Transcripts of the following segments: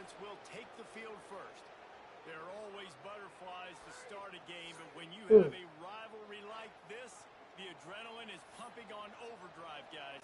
offense will take the field first. There are always butterflies to start a game, but when you have a rivalry like this, the adrenaline is pumping on overdrive, guys.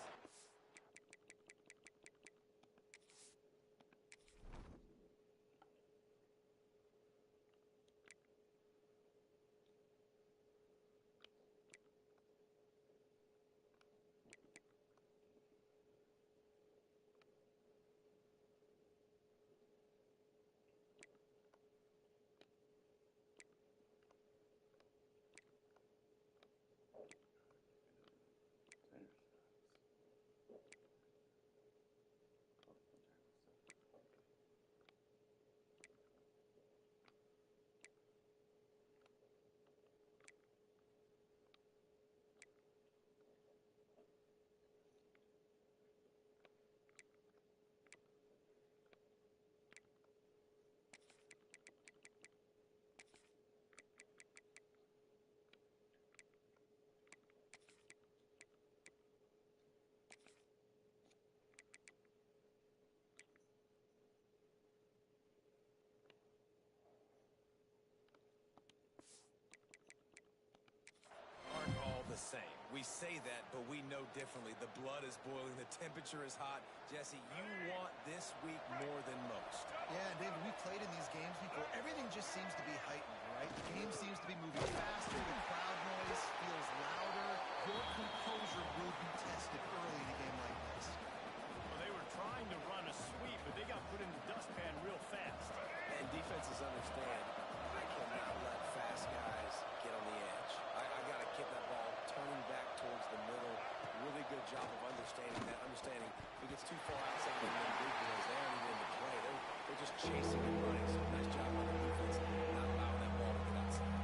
Same. We say that, but we know differently. The blood is boiling. The temperature is hot. Jesse, you want this week more than most. Yeah, David, we've played in these games before. Everything just seems to be heightened, right? The game seems to be moving faster. The crowd noise feels louder. Your composure will be tested early in a game like this. Well, they were trying to run a sweep, but they got put in the dustpan real fast. And defenses understand, I cannot let fast guys get on the edge. I got to kick that ball turning back towards the middle. Really good job of understanding that. Understanding if it gets too far outside of the big boys, they aren't even in the play. They're just chasing and running. So nice job on the defense, not allowing that ball to get outside.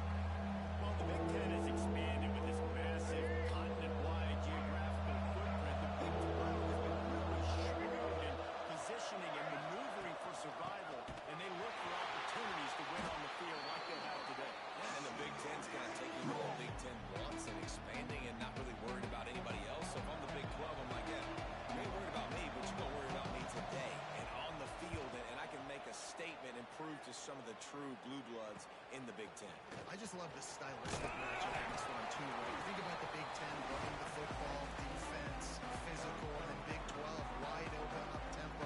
Well, the Big Ten has expanded with this massive continent-wide geographical footprint. The Big 12 has been really shrewd in positioning and maneuvering for survival, and they look for opportunities to win on the field like they have today. Yeah, and the Big Ten's kind of taking what the Big Ten wants and expanding and not really worried about anybody else. So if I'm the Big 12, I'm like, yeah, you ain't worried about me, but you're going to worry about me today and on the field, and I can make a statement and prove to some of the true blue bloods in the Big Ten. I just love the stylistic matchup in this one, too, right? You think about the Big Ten running the football, defense, physical, and then Big 12, wide open, up-tempo,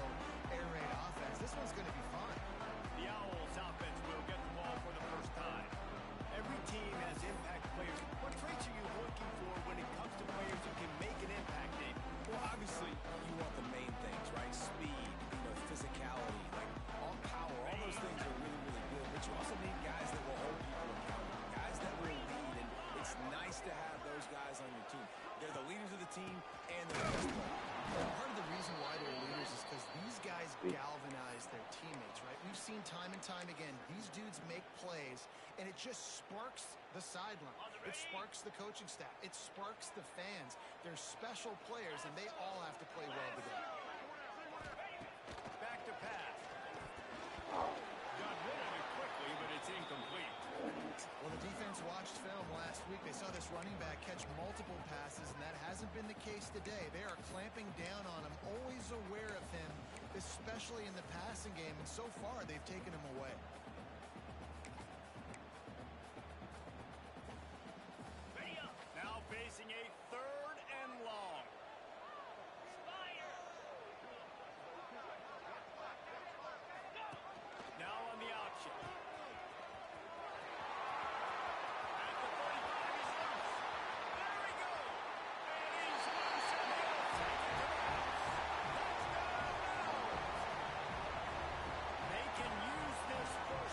air raid offense. This one's going to be fun. The Owls offense will get the ball for the first time. Every team has impact players. What traits are you looking for when it comes to players who can make an impact, Dave? Well, obviously, you want the main things, right? Speed, physicality, like all power, all those things are really, really good. But you also need guys that will hold people accountable, guys that will lead, and it's nice to have those guys on your team. They're the leaders of the team, and they're the best players. Part of the reason why they're leaders is because these guys galvanize their teammates, right? We've seen time and time again, these dudes make plays, and it just sparks the sideline. It sparks the coaching staff. It sparks the fans. They're special players, and they all have to play well together. Back to pass. Got rid of it quickly, but it's incomplete. Well, the defense watched film last week. They saw this running back catch multiple passes, and that hasn't been the case today. They are clamping down on him, always aware of him, especially in the passing game, and so far they've taken him away. Now facing a 3rd and long. Now on the option. At the 35, he's loose. There he goes. And he's loose, and he'll take it to the house. Touchdown, Owls. They can use this 4th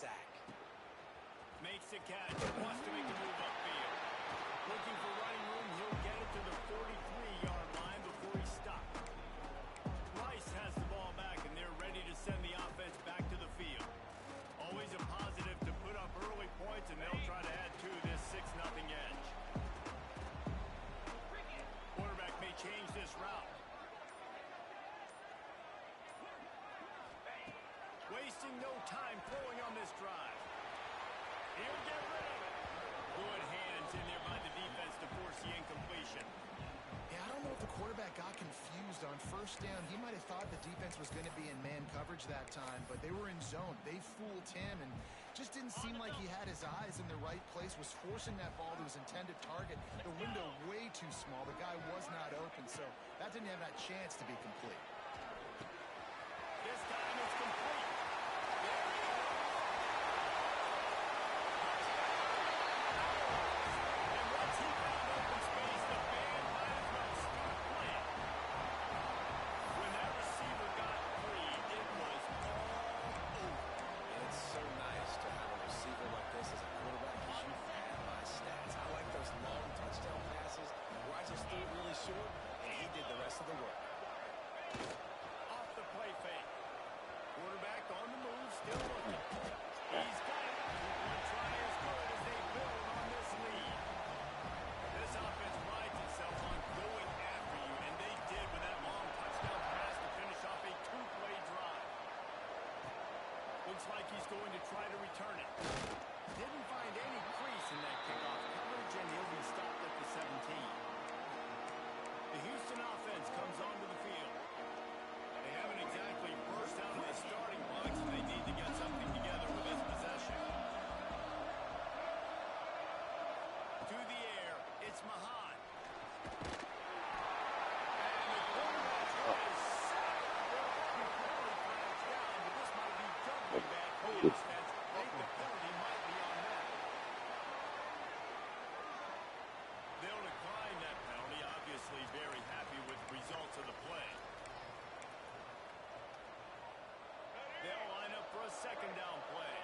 sack. Makes the catch. Wants to make a move upfield. Looking for running room. He'll get it to the 43-yard line before he stops. Rice has the ball back, and they're ready to send the offense back to the field. Always a positive to put up early points, and they'll try to add to this 6-0 edge. Quarterback may change this route. Wasting no time throwing on this drive. He'll get rid of it. Good hands in there by the defense to force the incompletion. Yeah, I don't know if the quarterback got confused on first down. He might have thought the defense was going to be in man coverage that time, but they were in zone. They fooled him and just didn't seem like he had his eyes in the right place, was forcing that ball to his intended target. The window way too small. The guy was not open, so that didn't have that chance to be complete. This time it's complete. And once he found open space, the band might as well stop playing. When that receiver got free, it was all over. And it's so nice to have a receiver like this as a quarterback because you have my stats. I like those long touchdown passes where I just threw it really short, and he did the rest of the work. Off the play fake. Quarterback on the move, still looking. He's got it. One try as good as they build on this lead. This offense prides itself on going after you, and they did with that long touchdown pass to finish off a two-play drive. Looks like he's going to try to return it. Didn't find any crease in that kickoff coverage, and he'll be stopped at the 17. The Houston offense comes onto the field. They haven't exactly burst out of the starting blocks, and they need to get something together with this possession. To the air, it's Mahan. And the quarterback is sacked. They're completely flags down, but this might be doubly bad for the defense. I think the penalty might be on that. They'll decline that penalty, obviously very happy with the results of the play. They'll line up for a second down play.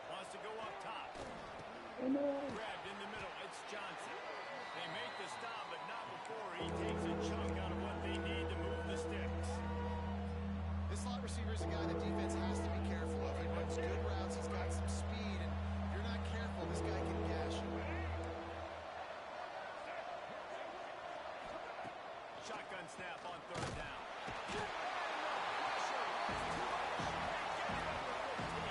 Wants to go up top. Grabbed in the middle. It's Johnson. They make the stop, but not before he takes a chunk out of what they need to move the sticks. This slot receiver is a guy the defense has to be careful of. He runs good routes. He's got some speed, and if you're not careful, this guy can gash you. Shotgun snap on third down. Pressure. Too much. They get it over 15.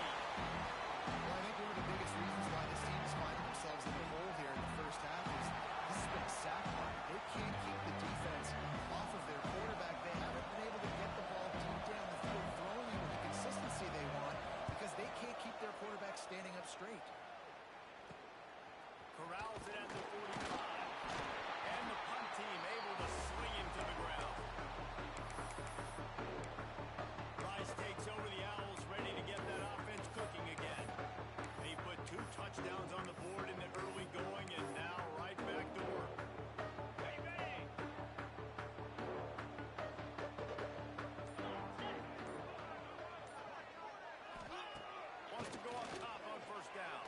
Well, I think one of the biggest reasons why this team is finding themselves in the hole here in the first half is this has been a sack market. They can't keep the defense off of their quarterback. They haven't been able to get the ball deep down the field, throwing it with the consistency they want because they can't keep their quarterback standing up straight. Corrals it at the 45. And the punt team able to swing him to the ground. Rice takes over the Owls, ready to get that offense cooking again. They put 2 touchdowns on the board in the early going, and now right back to work. Wants to go up top on first down.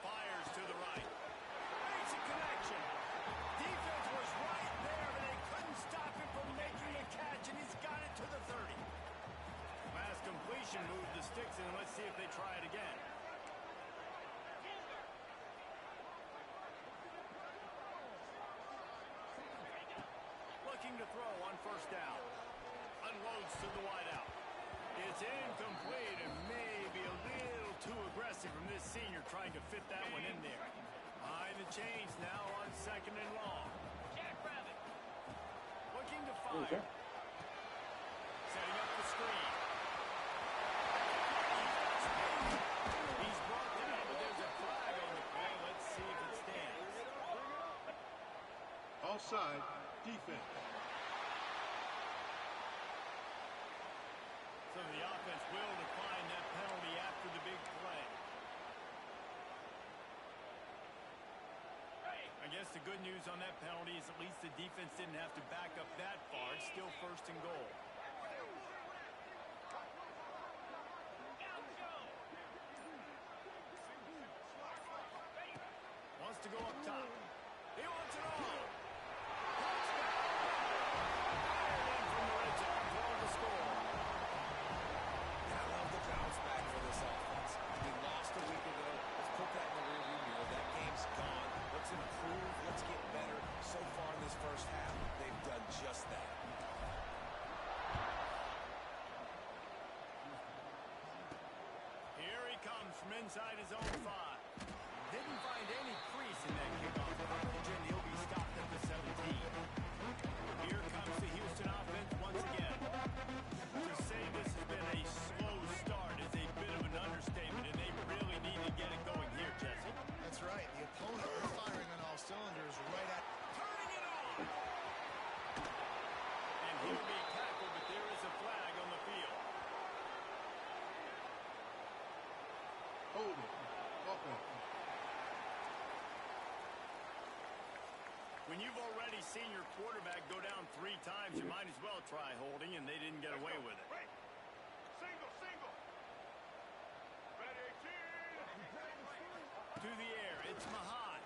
Fires to the right. Makes a connection. Defense was right there, but they couldn't stop him from making a catch, and he's got it to the 30. Pass completion moved the sticks, and let's see if they try it again. Looking to throw on first down. Unloads to the wideout. It's incomplete and maybe a little too aggressive from this senior trying to fit that one in there. Behind the chains now on second and long. Jackrabbit. Looking to fire. Setting up the screen. He's brought down, but there's a flag on the play. Let's see if it stands. Offside, defense. So the offense will decline that penalty after the big play. I guess the good news on that penalty is at least the defense didn't have to back up that far. It's still first and goal. go up top. He wants it all. I love the bounce back for this offense. We lost a week ago. Let's put that in the rearview mirror. That game's gone. Let's improve. Let's get better. So far in this first half, they've done just that. Here he comes from inside his own 5. Didn't find any crease in that kickoff coverage, and he'll be stopped at the 17. Here comes the Houston offense once again. To say this has been a slow start is a bit of an understatement, and they really need to get it going here, Jesse. That's right. The opponent, they're firing on all cylinders right at... Turning it on! And he'll be tackled, but there is a flag on the field. Hold it. Offense. When you've already seen your quarterback go down 3 times, you might as well try holding, and they didn't get away with it. Single, single. Ready, To the air, it's Mahat.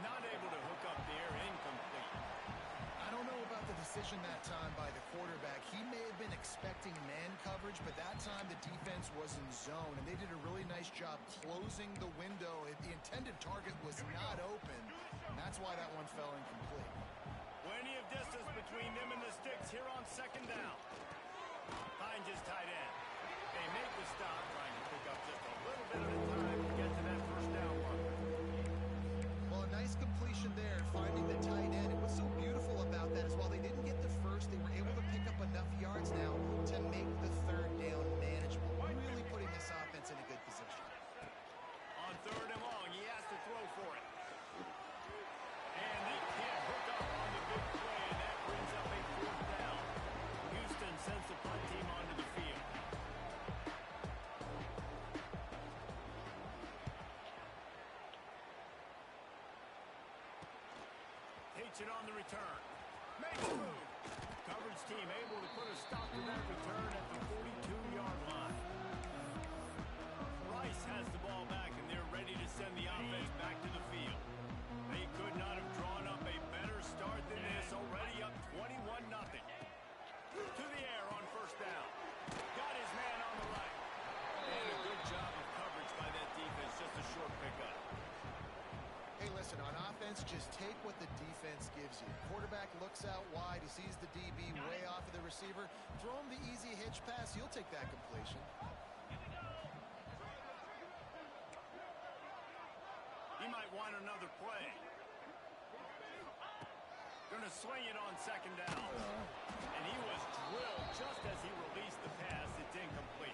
Not able to hook up the air, incomplete. I don't know about the decision that time by the quarterback. He may have been expecting man coverage, but that time the defense was in zone, and they did a really nice job closing the window. The intended target was not open, and that's why that one fell incomplete. Plenty of distance between them and the sticks here on 2nd down. Finds his tight end. They make the stop, trying to pick up just a little bit at a time to get to that 1st down marker. Well, a nice completion there, finding the tight end. And what's so beautiful about that is while they didn't get the first, they were able to pick up enough yards now to make the 3rd down manageable. Really putting this offense in a good position. On 3rd and long, he has to throw for it. And they can't hook up on the big play, and that brings up a 4th down. Houston sends the punt team onto the field. Takes it on the return. Makes a move. Coverage team able to put a stop to that return at the 42-yard line. Rice has the ball back, and they're ready to send the offense back to the field. They could not have drawn up a better start than this, already up 21-0. To the air on 1st down. Got his man on the right. And a good job of coverage by that defense, just a short pickup. Hey, listen, on offense, just take what the defense gives you. Quarterback looks out wide. He sees the DB way off of the receiver. Throw him the easy hitch pass. You'll take that completion. He might want another play. Going to swing it on 2nd down. And he was drilled just as he released the pass. It's incomplete.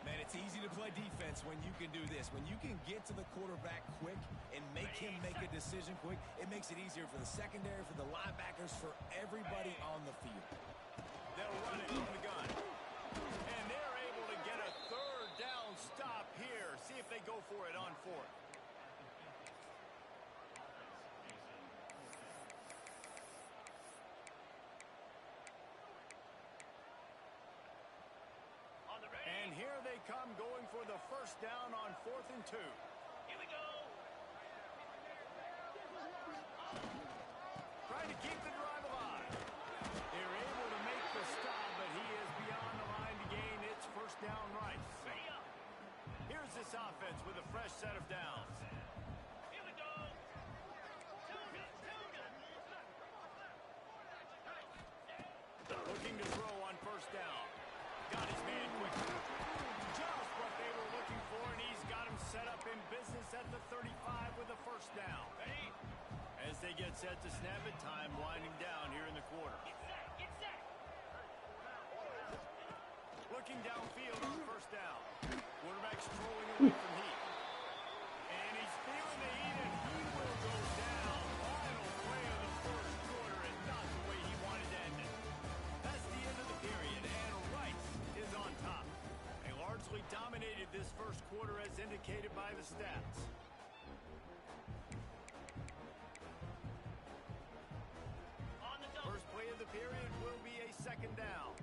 Man, it's easy to play defense when you can do this. When you can get to the quarterback quick and make him make a decision quick, it makes it easier for the secondary, for the linebackers, for everybody on the field. They'll run it from the gun. And they're able to get a 3rd down stop here. See if they go for it on 4th. And here they come going for the 1st down on 4th and 2. Here we go. Trying to keep the drive alive. They're able to make the stop, but he is beyond the line to gain. It's 1st down Rice. Here's this offense with a fresh set of downs. Here we go. Looking to throw on 1st down. Got his man quickly. Just what they were looking for, and he's got him set up in business at the 35 with a 1st down. As they get set to snap it, time winding down here in the quarter. Looking downfield on 1st down. Quarterback strolling away from heat. And he's feeling the heat, and he will go down. Final play of the 1st quarter, and not the way he wanted to end it. That's the end of the period, and Rice is on top. They largely dominated this 1st quarter as indicated by the stats. First play of the period will be a 2nd down.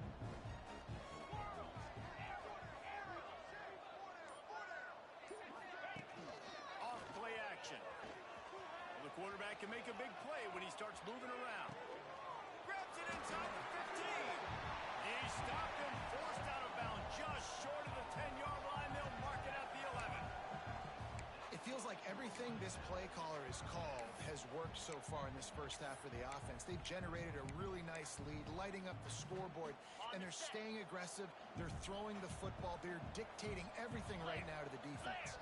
Off play quarterback can make a big play when he starts moving around. Grabs it inside the 15. He stopped him, forced out of bounds, just short of the 10-yard line. They'll mark it at the 11. It feels like everything this play caller has called has worked so far in this first half for the offense. They've generated a really nice lead, lighting up the scoreboard, and they're staying aggressive. They're throwing the football. They're dictating everything right now to the defense.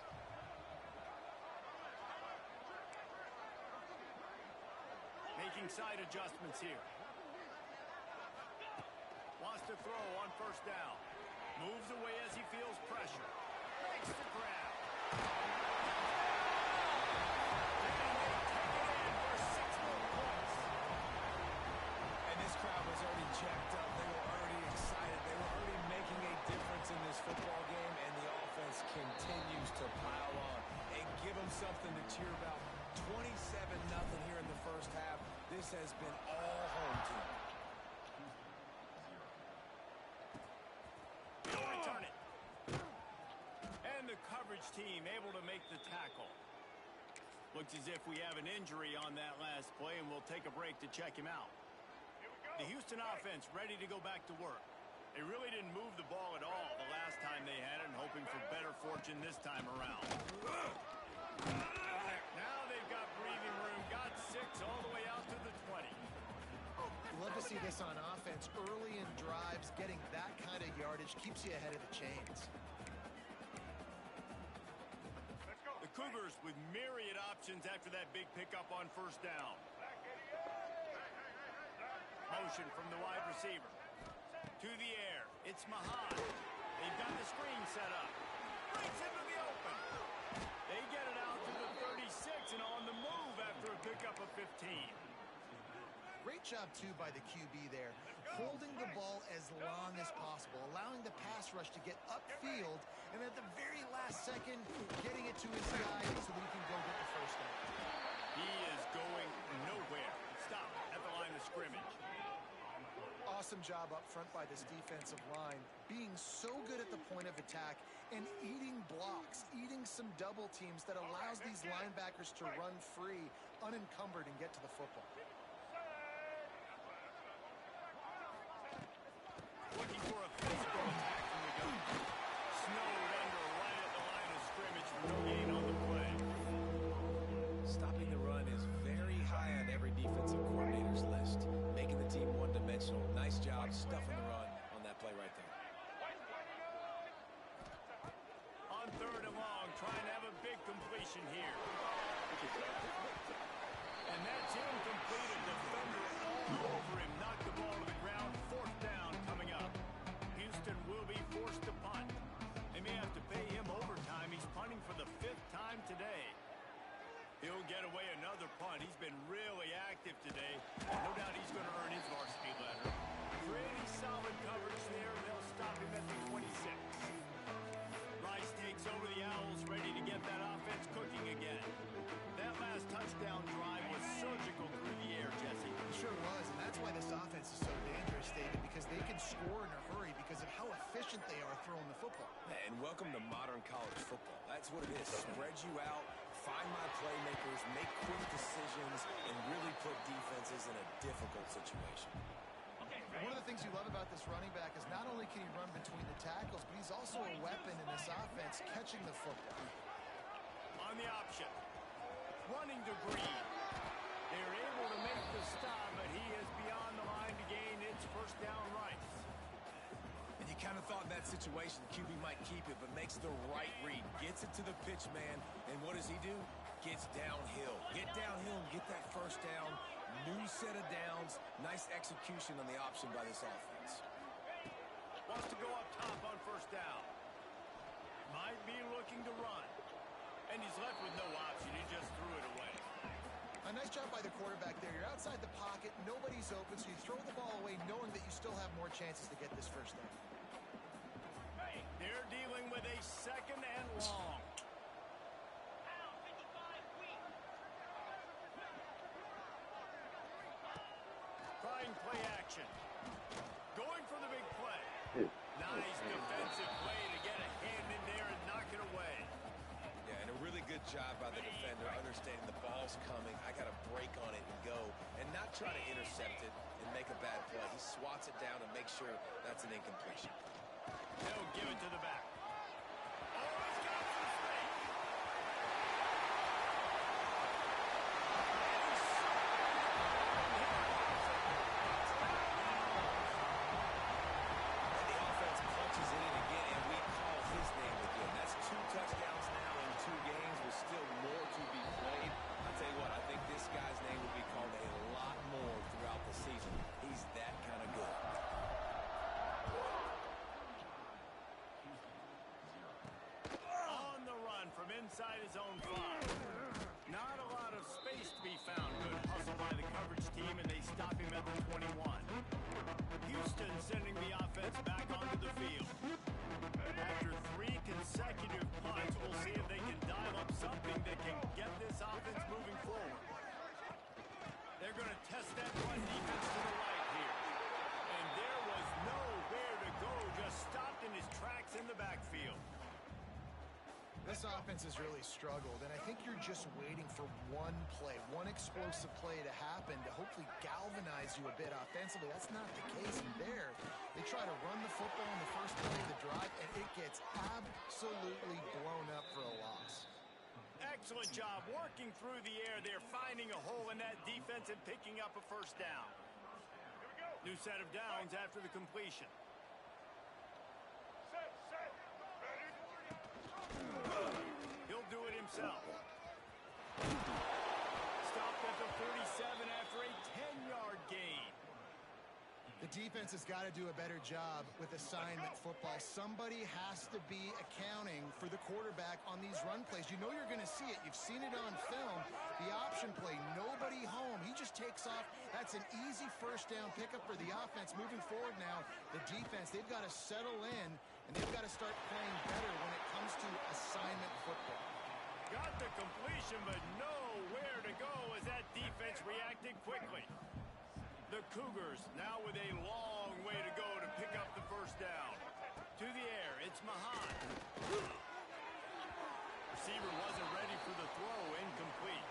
Making side adjustments here. Wants to throw on first down. Moves away as he feels pressure. Makes the grab. And this crowd was already jacked up. They were already excited. They were already making a difference in this football game, and the offense continues to pile on and give them something to cheer about. 27-0 here in the first half. This has been all home team. He'll return it. And the coverage team able to make the tackle. Looks as if we have an injury on that last play, and we'll take a break to check him out. The Houston offense ready to go back to work. They really didn't move the ball at all the last time they had it, and hoping for better fortune this time around. Now they've got breathing room, got 6 all the way out to the 20. Love to see this on offense. Early in drives, getting that kind of yardage keeps you ahead of the chains. The Cougars with myriad options after that big pickup on first down. Motion from the wide receiver. To the air. It's Mahan. They've got the screen set up. Breaks into the open. They get it out to the 36 and on the move after a pickup of 15. Great job, too, by the QB there. Holding the ball as long as possible, allowing the pass rush to get upfield, and at the very last second, getting it to his guy so that he can go get the first down. He is going nowhere. Stop at the line of scrimmage. Awesome job up front by this defensive line, being so good at the point of attack and eating blocks, eating some double teams that allows these linebackers to run free, unencumbered, and get to the football. Looking for a physical attack from the gun. Snowed under right at the line of scrimmage for no gain on the play. Stopping the run is very high on every defensive coordinator's list, making the team one-dimensional. Nice job stuffing the run on that play right there. On third and long, trying to have a big completion here. And that's incomplete. A defender all over him. Knocked the ball to the ground. Fourth down coming up. Houston will be forced to punt. They may have to pay him overtime. He's punting for the 5th time today. He'll get away another punt. He's been really active today. No doubt he's going to earn his varsity letter. Pretty solid coverage there. They'll stop him at the 26. Rice takes over the Owls, ready to get that offense cooking again. That last touchdown drive was surgical through the air, Jesse. It sure was, and that's why this offense is so dangerous, David, because they can score in a hurry because of how efficient they are throwing the football. And welcome to modern college football. That's what it is. Spread you out, find my playmakers, make quick decisions, and really put defenses in a difficult situation. One of the things you love about this running back is not only can he run between the tackles, but he's also a weapon in this offense, catching the football. On the option. Running to Green. They're able to make the stop, but he is beyond the line to gain. It's first down Rice. And you kind of thought in that situation QB might keep it, but makes the right read. Gets it to the pitch man, and what does he do? Gets downhill. Get downhill and get that first down. New set of downs. Nice execution on the option by this offense. Wants to go up top on first down. Might be looking to run. And he's left with no option. He just threw it away. A nice job by the quarterback there. You're outside the pocket. Nobody's open, so you throw the ball away knowing that you still have more chances to get this first down. They're dealing with a second and long. Trying play action. Going for the big play. Nice defensive play to get a hand in there and knock it away. Yeah, and a Really good job by the defender, understanding the ball's coming. I got to break on it and go, and not try to intercept it and make a bad play. He swats it down and makes sure that's an incompletion. They'll give it to the back. Oh, he's got some space. And the offense punches it in again, and we call his name again. That's 2 touchdowns now in 2 games with still more to be played. I'll tell you what, I think this guy's name will be called a lot more throughout the season. He's that kind of good. On the run from inside his own 5. Not a lot of space to be found. Good hustle by the coverage team, and they stop him at the 21. Houston sending the offense back onto the field. After 3 consecutive punts, we'll see if they can dial up something that can get this offense moving forward. They're going to test that run defense to the right here. And there was nowhere to go, just stopped in his tracks in the backfield. This offense has really struggled, and I think you're just waiting for one play, one explosive play to happen to hopefully galvanize you a bit offensively. That's not the case in there. They try to run the football in the first play of the drive, and it gets absolutely blown up for a loss. Excellent job working through the air there, finding a hole in that defense and picking up a first down. New set of downs after the completion. Set. Ready? He'll do it himself. Stopped at the 37 after a 10-yard gain. The defense has got to do a better job with assignment football. Somebody has to be accounting for the quarterback on these run plays. You know you're going to see it. You've seen it on film. The option play, nobody home. He just takes off. That's an easy first down pickup for the offense. Moving forward now, the defense, they've got to settle in, and they've got to start playing better when it comes to assignment football. Got the completion, but nowhere to go as that defense reacted quickly. The Cougars now with a long way to go to pick up the first down. To the air, it's Mahan. Receiver wasn't ready for the throw, incomplete.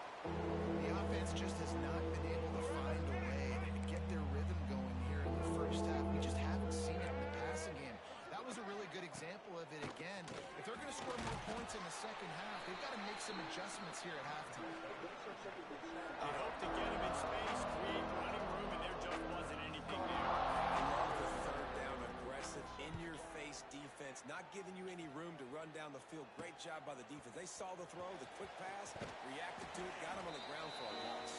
The offense just has not been able to find a way to get their rhythm going here in the first half. We just haven't seen it in the passing game. That was a really good example of it again. If they're going to score more points in the second half, they've got to make some adjustments here at halftime. They hope to get him in space, create running room, and there just wasn't anything there. I love the third down, aggressive, in-your-face defense, not giving you any room to run down the field. Great job by the defense. They saw the throw, the quick pass, reacted to it, got him on the ground for a loss.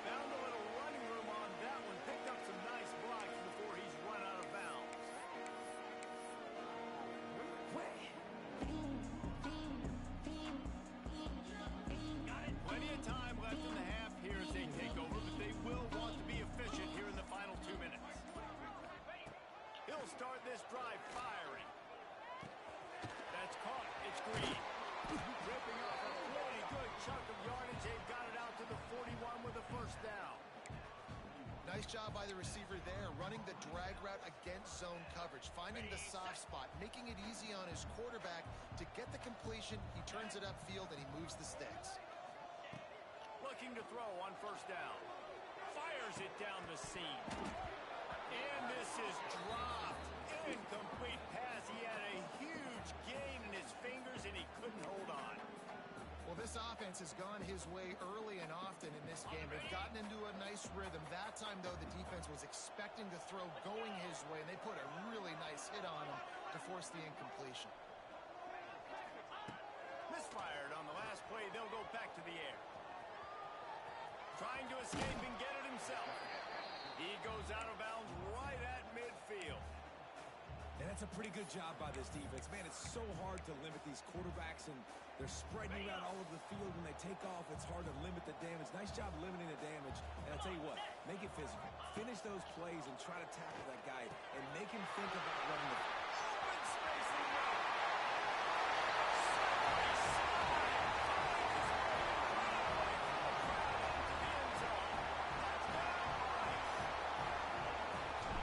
Found a little running room on that one, picked up some nice blocks before he's run out of bounds. Plenty of time left in the half here as they take over, but they will want to be efficient here in the final 2 minutes. He'll start this drive firing. That's caught. It's Green. Ripping off a really good chunk of yardage. They've got it out to the 41 with a first down. Nice job by the receiver there, running the drag route against zone coverage, finding the soft spot, making it easy on his quarterback to get the completion. He turns it upfield, and he moves the sticks. Looking to throw on first down. Fires it down the seam. And this is dropped. Incomplete pass. He had a huge gain in his fingers, and he couldn't hold on. Well, this offense has gone his way early and often in this game. They've gotten into a nice rhythm. That time, though, the defense was expecting the throw going his way, and they put a really nice hit on him to force the incompletion. Misfired on the last play. They'll go back to the air. Trying to escape and get it himself. He goes out of bounds right at midfield. And that's a pretty good job by this defense. Man, it's so hard to limit these quarterbacks, and they're spreading you out all over the field. When they take off, it's hard to limit the damage. Nice job limiting the damage. And I'll tell you what, make it physical. Finish those plays and try to tackle that guy and make him think about running the Open space in the middle.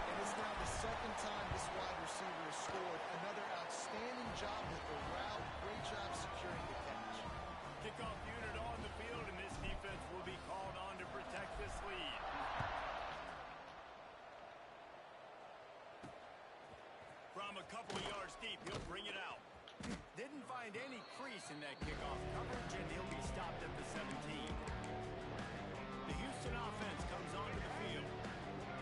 And it's now the second time this wide receiver has scored. Another outstanding job with the route. Great job securing the catch. from a couple of yards deep. He'll bring it out. Didn't find any crease in that kickoff coverage, and he'll be stopped at the 17. The Houston offense comes onto the field.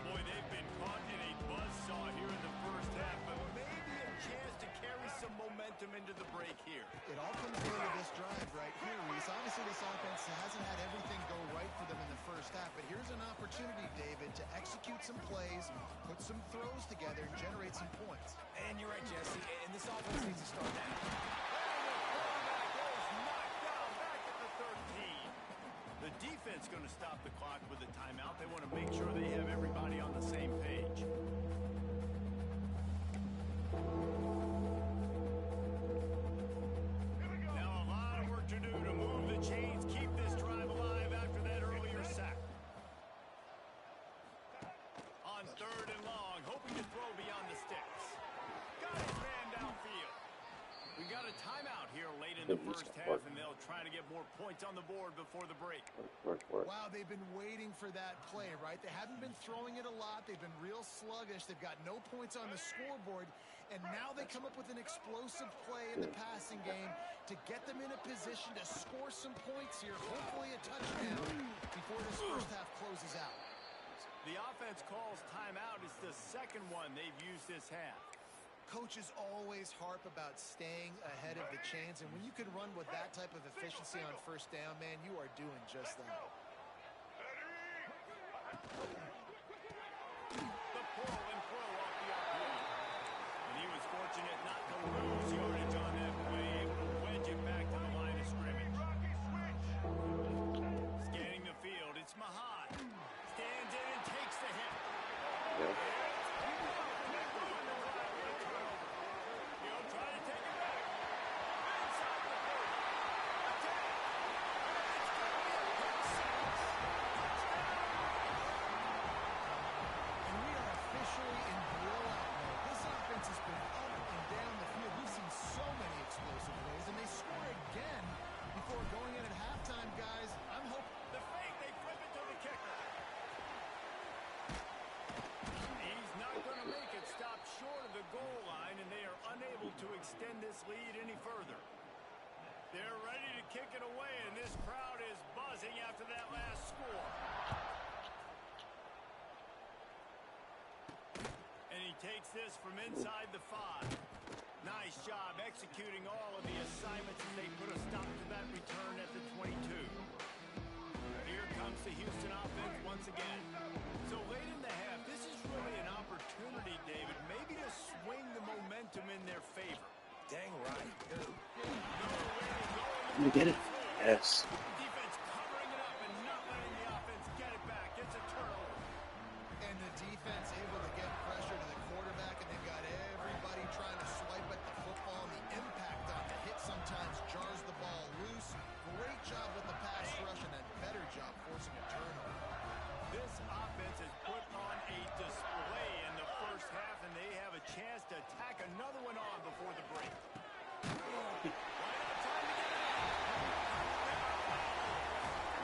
Boy, they've been caught in a buzzsaw here in the first half, but maybe a chance to carry some momentum into the break here. It all comes down to this drive right here, Reese. Obviously, this offense hasn't had everything go right for them in the first half, but here's an opportunity, David, to execute some plays, put some throws together, and generate some points. And you're right, Jesse, and this offense needs to start now. The defense going to stop the clock with a timeout. They want to make sure they have everybody on the same page. Now a lot of work to do to move the chains, keep this drive alive after that earlier sack. On 3rd and long, hoping to throw beyond the sticks. Got his man downfield. We got a timeout here late in the first half, and they'll try to get more points on the board before the break. Wow, they've been waiting for that play, right? They haven't been throwing it a lot. They've been real sluggish. They've got no points on the scoreboard, and now they come up with an explosive play in the passing game to get them in a position to score some points here, hopefully a touchdown before this first half closes out. The offense calls timeout. It's the second one they've used this half. Coaches always harp about staying ahead of the chains, and when you can run with that type of efficiency on first down, man, you are doing just that. The pull and throw off the RPO. And he was fortunate not to lose yardage on that play, able to wedge it back to the line of scrimmage. Scanning the field, it's Mahad. Stands in and takes the hit. Extend this lead any further. They're ready to kick it away, and this crowd is buzzing after that last score. And he takes this from inside the 5. Nice job executing all of the assignments as they put a stop to that return at the 22. Here comes the Houston offense once again. So late in the half, this is really an opportunity, David, maybe to swing the momentum in their favor. Dang right. You get it? Yes. Defense covering it up and not letting the offense get it back. It's a turnover. And the defense able to get pressure to the quarterback, and they've got everybody trying to swipe at the football, and the impact on the hit sometimes jars the ball loose. Great job with the pass rush, and a better job forcing a turnover. This offense has put on a display in the first half, and they have a chance to tack another one on before the break.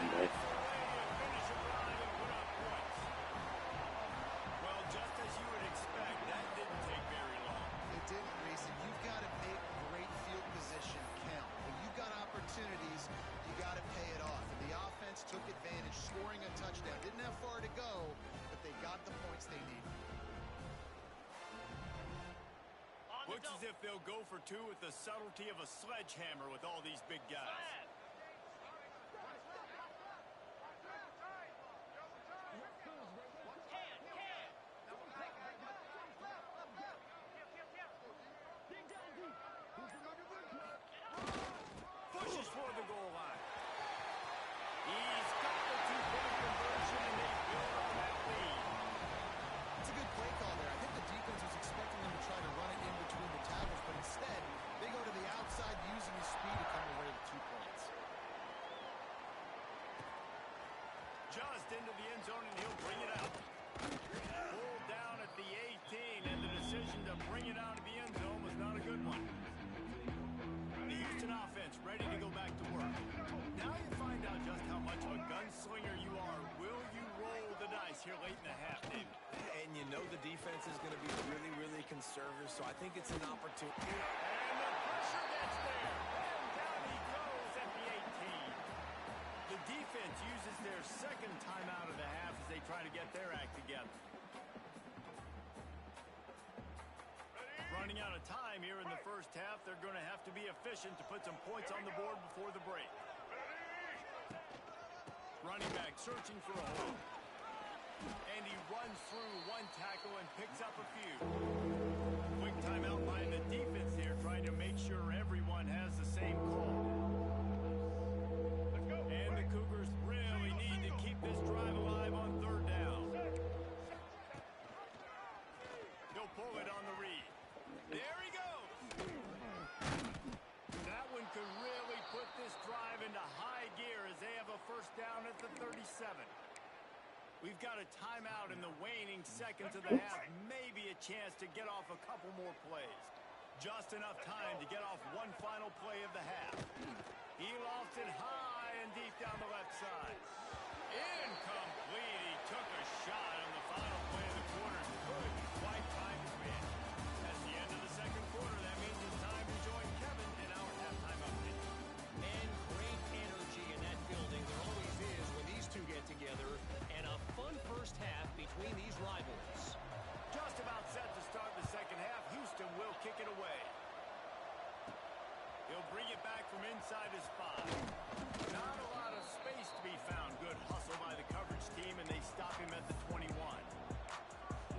Okay. Well, just as you would expect, that didn't take very long. It didn't, Reese, and you've got to make great field position count. When you've got opportunities, you got to pay it off. And the offense took advantage, scoring a touchdown. Didn't have far to go, but they got the points they needed. Looks as if they'll go for 2 with the subtlety of a sledgehammer with all these big guys. Pushes for the goal line. He's got the 2-point conversion, and they build on that lead. It's a good play call there. I think the defense was expecting them to try to run it in between the tackles, but instead, they go to the outside using his speed to come away with 2 points. Just into the end zone, and he'll bring it out. Pulled down at the 18, and the decision to bring it out of the end zone was not a good one. The Houston offense ready to go back to work. Now you find out just how much of a gunslinger you are. Will you roll the dice here late in the half, David? And you know the defense is going to be really, really conservative years, so I think it's an opportunity. And the pressure gets there. And down he goes at the 18. The defense uses their second timeout of the half as they try to get their act together. Running out of time here in the first half, they're going to have to be efficient to put some points on the board before the break. Running back searching for a hole. And he runs through one tackle and picks up a few. Quick timeout by the defense here, trying to make sure everyone has the same call. And the Cougars really need to keep this drive alive on third down. He'll pull it on the read. There he goes. That one could really put this drive into high gear as they have a first down at the 37. We've got a timeout in the waning seconds of the half. Maybe a chance to get off a couple more plays. Just enough time to get off one final play of the half. He lofts it high and deep down the left side. Incomplete. He took a shot on the final play of the quarter. Couldn't quite time to win. That's the end of the second quarter. That means it's time to join Kevin in our halftime update. And great energy in that building. There always is when these two get together. And a fun first half between these rivals. Just about set to start the second half. Houston will kick it away. He'll bring it back from inside his 5. Not a lot of space to be found. Good hustle by the coverage team, and they stop him at the 21.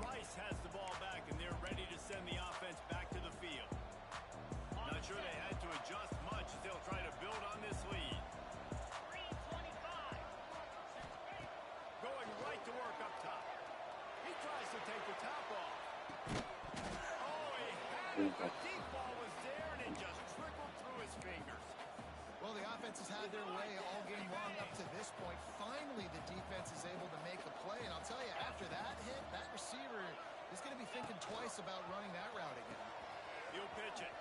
Rice has the ball back, and they're ready to send the offense back to the field. Not sure they had to adjust much as they'll try to build on this lead. Going right to work up top. He tries to take the top off. Oh, he had it. The deep ball was there, and it just trickled through his fingers. Well, the offense has had their way all game long up to this point. Finally, the defense is able to make a play. And I'll tell you, after that hit, that receiver is going to be thinking twice about running that route again. He'll pitch it.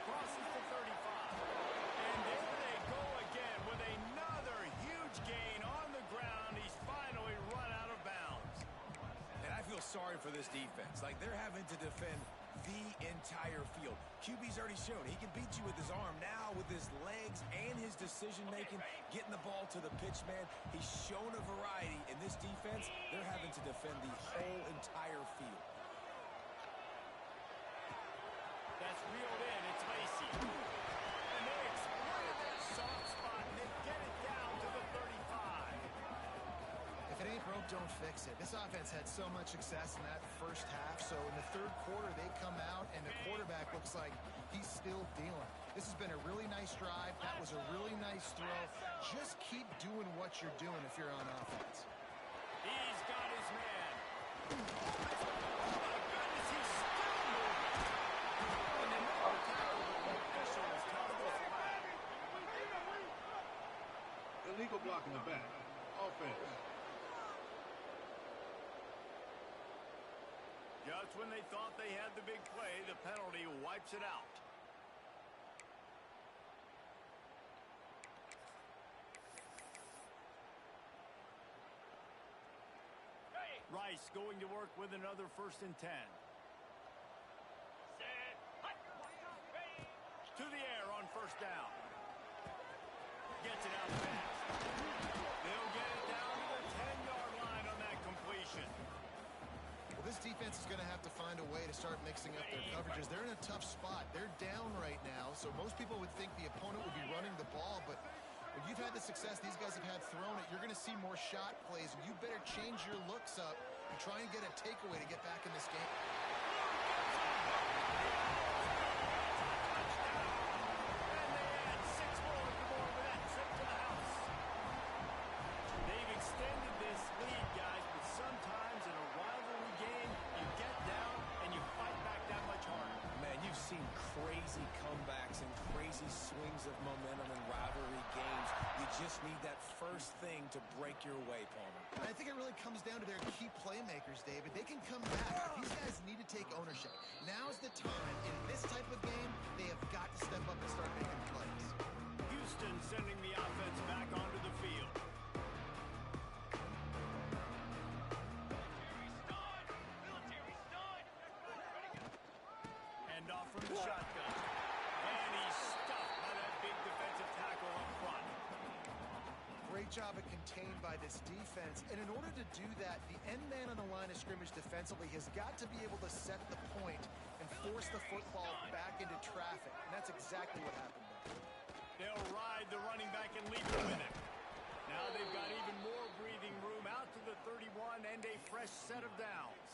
Crosses the 35. And there they go again with another huge gain on the ground. He's finally run out of bounds. And I feel sorry for this defense. Like, they're having to defend the entire field. QB's already shown he can beat you with his arm. Now with his legs and his decision-making, getting the ball to the pitch man, he's shown a variety. In this defense, they're having to defend the whole entire field. That's reeled in. It's Lacy. And they exploit that soft spot, and they get it down to the 35. If it ain't broke, don't fix it. This offense had so much success in that first half, so in the third quarter, they come out, and the quarterback looks like he's still dealing. This has been a really nice drive. That was a really nice throw. Just keep doing what you're doing if you're on offense. He's got his man. Oh, my goodness, he's still moving. And then the tackle, the official was telling us flag. Illegal block in the back. Offense. Just when they thought they had the big play, the penalty wipes it out. Rice going to work with another 1st and 10. To the air on 1st down. Gets it out fast. They'll get it down to the 10-yard line on that completion. Well, this defense is going to have to find a way to start mixing up their coverages. They're in a tough spot. They're down right now, so most people would think the opponent would be running the ball, but when you've had the success these guys have had throwing it, you're going to see more shot plays, and you better change your looks up and try and get a takeaway to get back in this game. And they add 6 more with that trip to the house. They've extended this lead, guys, but sometimes in a rivalry game, you get down and you fight back that much harder. Man, you've seen crazy comebacks and crazy swings of momentum in rivalry games. You just need that first thing to break your way, Palmer. I think it really comes down to their key playmakers, David. They can come back. These guys need to take ownership. Now's the time. In this type of game, they have got to step up and start making plays. Houston sending the offense back onto the field. handoff from the shotgun. And he's stuffed by that big defensive tackle up front. Great job of contained by this defense. And in order to do that, the end man on the line of scrimmage defensively has got to be able to set the point and force the football back into traffic. And that's exactly what happened there. They'll ride the running back and leave it with him. Now they've got even more breathing room out to the 31 and a fresh set of downs.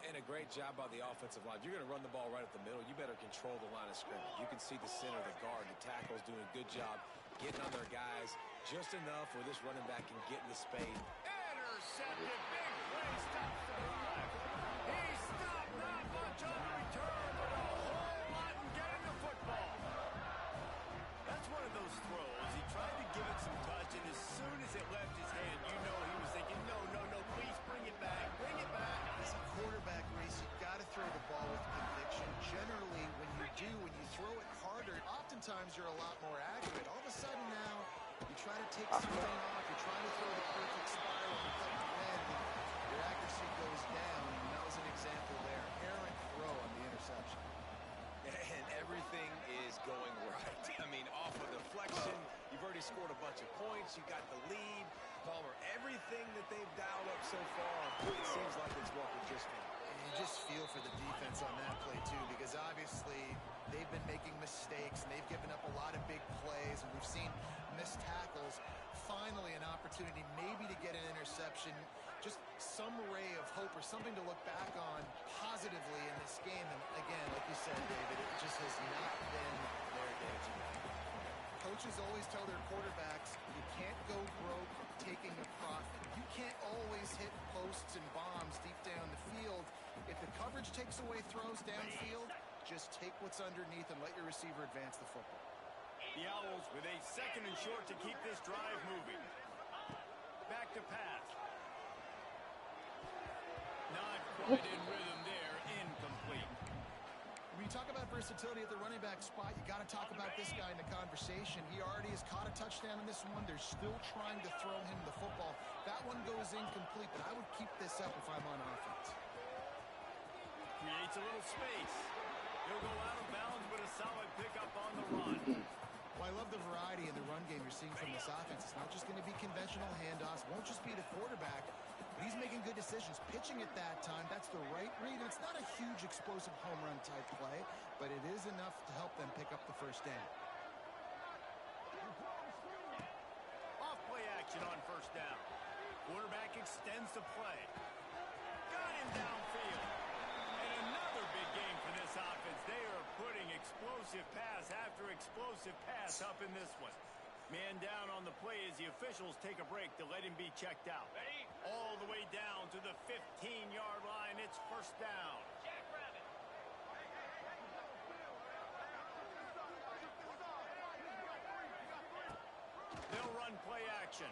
And a great job by the offensive line. If you're going to run the ball right up the middle, you better control the line of scrimmage. You can see the center, the guard, the tackle's doing a good job getting on their guys just enough where this running back can get in the spade. Intercepted. Big play. Stops the drive. He stopped not much on the return, but a whole lot in getting the football. That's one of those throws. He tried to give it some touch, and as soon as it left his hand, you know he was thinking, no, please bring it back. Bring it back. As a quarterback race, you've got to throw the ball with conviction. Generally, when you throw it harder, oftentimes you're a lot more accurate. All of a sudden now, you try to take something off, you're trying to throw the perfect spiral and cut the wind, and your accuracy goes down. And that was an example there. Errant throw on the interception. And everything is going right. I mean, off of deflection, you've already scored a bunch of points, you got the lead. Palmer, everything that they've dialed up so far, it seems like it's working just fine. And you just feel for the defense on that play, too, because obviously they've been making mistakes, and they've given up a lot of big plays, and we've seen missed tackles. Finally, an opportunity maybe to get an interception, just some ray of hope or something to look back on positively in this game. And again, like you said, David, it just has not been their day today. Coaches always tell their quarterbacks, you can't go broke taking a profit. You can't always hit posts and bombs deep down the field. If the coverage takes away throws downfield, just take what's underneath and let your receiver advance the football. The Owls with a second and short to keep this drive moving. Back to pass. Not quite in rhythm there. Incomplete. When you talk about versatility at the running back spot, you got to talk about this guy in the conversation. He already has caught a touchdown in this one. They're still trying to throw him the football. That one goes incomplete, but I would keep this up if I'm on offense. Creates a little space. He'll go out of bounds with a solid pickup on the run. Well, I love the variety in the run game you're seeing from this offense. It's not just going to be conventional handoffs. Won't just be the quarterback, but he's making good decisions. Pitching at that time, that's the right read. And it's not a huge explosive home run type play, but it is enough to help them pick up the first down. Off play action on first down. Quarterback extends the play. Got him downfield. And another big game for this offense. They are putting explosive pass after explosive pass up in this one. Man down on the play as the officials take a break to let him be checked out. All the way down to the 15-yard line. It's first down. They'll run play action.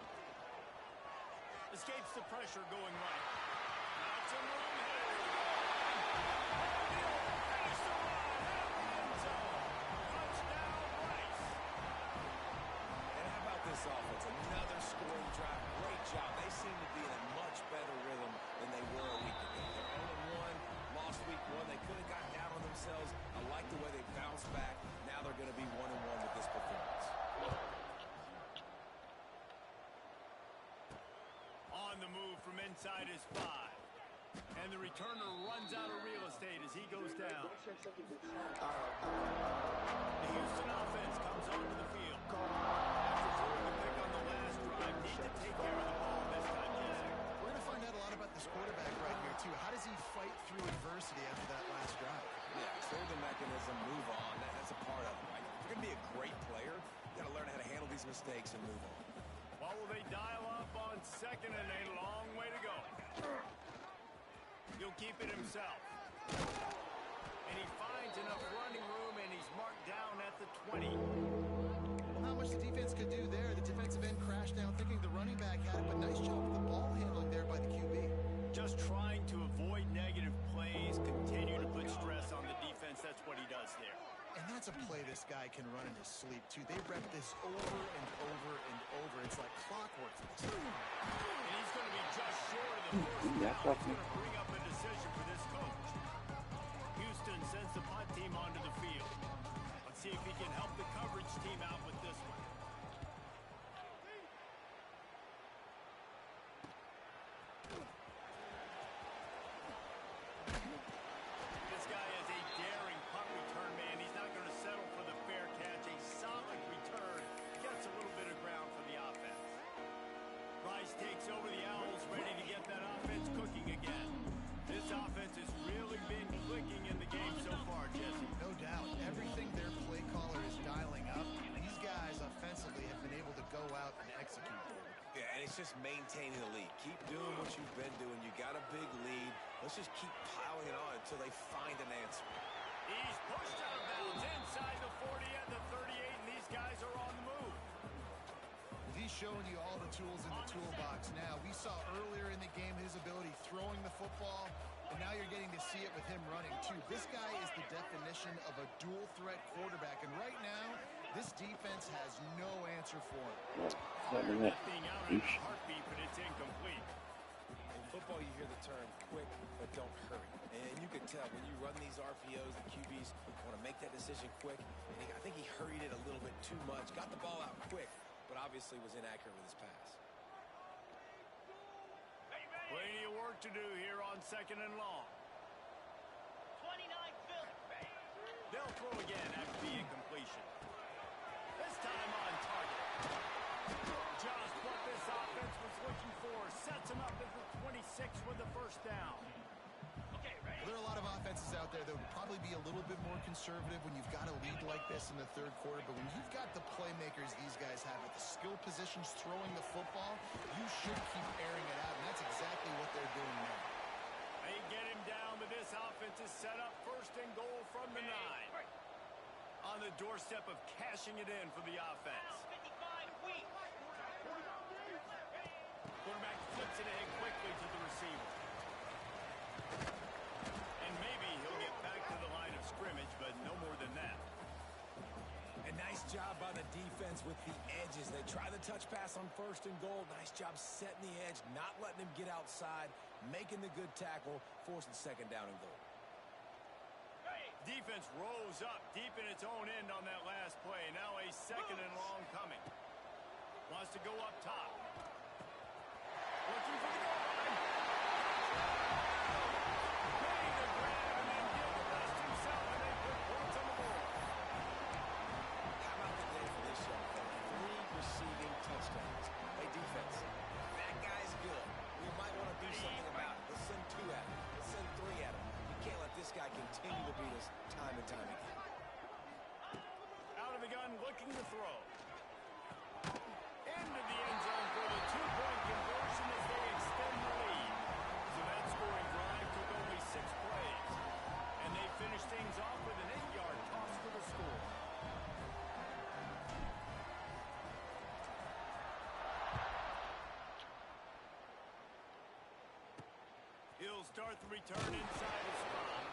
Escapes the pressure going right. Got some room here. Finish the run. End zone. Touchdown, Rice. And how about this offense? Another scoring drive. Great job. They seem to be in a much better rhythm than they were a week ago. They're 0-1, lost week 1. They could have gotten down on themselves. I like the way they bounced back. Now they're going to be 1-1 with this performance. On the move from inside his 5. And the returner runs out of real estate as he goes down. The Houston offense comes onto the field. After throwing the pick on the last drive, need to take care of the ball this time, Jesse. We're going to find out a lot about this quarterback right here, too. How does he fight through adversity after that last drive? Yeah, clear the mechanism, move on. That's a part of it, right? If you're going to be a great player, you got to learn how to handle these mistakes and move on. What will they dial up on second and a long way to go? He'll keep it himself. And he finds enough running room, and he's marked down at the 20. Well, not much the defense could do there. The defensive end crashed down thinking the running back had it, but nice job with the ball handling there by the QB. Just trying to avoid negative plays, continue to put stress on the defense. That's what he does there. And that's a play this guy can run in his sleep, too. They rep this over and over and over. It's like clockwork for this. And he's going to be just short of the first down. It's going to bring up a decision for this coach. Houston sends just maintaining the lead. Keep doing what you've been doing. You got a big lead. Let's just keep piling it on until they find an answer. He's pushed out of bounds inside the 40 and the 38, and these guys are on the move. He's showing you all the tools in the toolbox now. We saw earlier in the game his ability throwing the football, and now you're getting to see it with him running, too. This guy is the definition of a dual-threat quarterback, and right now, this defense has no answer for him. Thing out on a heartbeat, but it's incomplete. In football, you hear the term quick, but don't hurry. And you can tell when you run these RPOs, the QBs want to make that decision quick. And I think he hurried it a little bit too much, got the ball out quick, but obviously was inaccurate with his pass. Plenty of work to do here on 2nd and long. 29 Phil. They'll throw again after the incompletion. This time on target. Just what this offense was looking for. Sets him up at the 26 with the first down. Okay, ready? There are a lot of offenses out there that would probably be a little bit more conservative when you've got a lead like this in the third quarter, but when you've got the playmakers these guys have at the skill positions throwing the football, you should keep airing it out, and that's exactly what they're doing now. They get him down, but this offense is set up 1st and goal from the 9. On the doorstep of cashing it in for the offense. 55 weak. Quarterback flips it ahead quickly to the receiver. And maybe he'll get back to the line of scrimmage, but no more than that. A nice job by the defense with the edges. They try the touch pass on 1st and goal. Nice job setting the edge, not letting him get outside, making the good tackle, forcing 2nd down and goal. Defense rose up deep in its own end on that last play. Now a 2nd and long coming. Wants to go up top. Looking for the goal line. Made the grab and then did the rest himself, and they put points on the board. How about the day for this young fella? 3 receiving touchdowns. Hey, defense, that guy's good. We might want to do something about it. Let's send 2 at him. Let's send 3 at him. We can't let this guy continue to beat us time and time again. Out of the gun, looking to throw. Into the end zone for the 2-point conversion as they extend the lead. So that scoring drive took only 6 plays. And they finished things off with an 8-yard toss for the score. He'll start the return inside his spot.